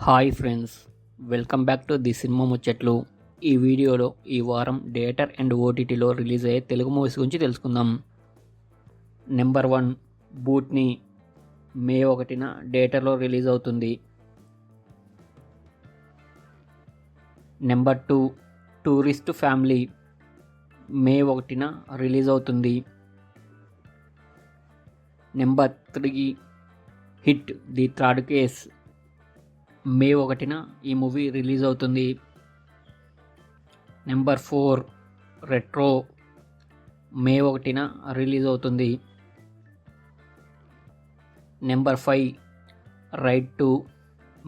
Hi friends, welcome back to the cinema ముచ్చట్లు. ఈ వీడియోలో ఈ వారం థియేటర్ అండ్ ఓటీటీలో రిలీజ్ అయ్యే తెలుగు మూవీస్ గురించి తెలుసుకుందాం. నెంబర్ 1 బూట్ని మే 1న థియేటర్లో రిలీజ్ అవుతుంది. నెంబర్ 2 టూరిస్ట్ ఫ్యామిలీ మే 1న రిలీజ్ అవుతుంది. Number 3 hit the third case May 1న ఈ మూవీ రిలీజ్ అవుతుంది. నెంబర్ 4 రెట్రో మే 1న రిలీజ్ అవుతుంది. నెంబర్ 5 రైడ్ 2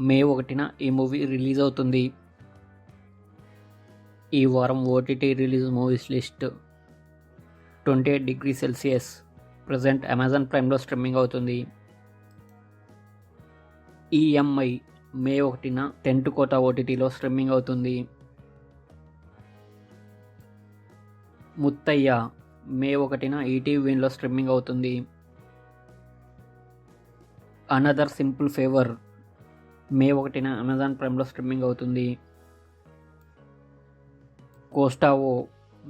మే 1న ఈ మూవీ రిలీజ్ అవుతుంది. ఈ వారం OTT release movies list 28 degree celsius present Amazon ప్రైమ్లో స్ట్రీమింగ్ అవుతుంది. ఈఎంఐ మే 1న 10 కోటా ఓటీటీలో స్ట్రీమింగ్ అవుతుంది. ముత్తయ్య మే 1న ఈటీవీ విన్లో స్ట్రీమింగ్ అవుతుంది. అనదర్ సింపుల్ ఫేవర్ మే 1న అమెజాన్ ప్రైమ్లో స్ట్రీమింగ్ అవుతుంది. కోస్టావో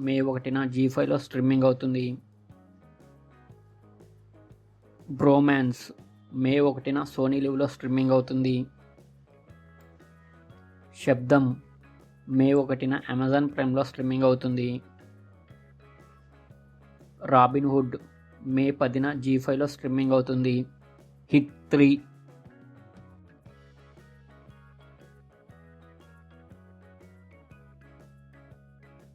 మే 1న జీ5లో స్ట్రీమింగ్ అవుతుంది. బ్రోమాన్స్ మే 1న సోనీ లివ్లో స్ట్రీమింగ్ అవుతుంది. శబ్దం మే 1న అమెజాన్ ప్రైమ్లో స్ట్రీమింగ్ అవుతుంది. రాబిన్ హుడ్ మే 10న జీ5లో స్ట్రీమింగ్ అవుతుంది. హిట్ 3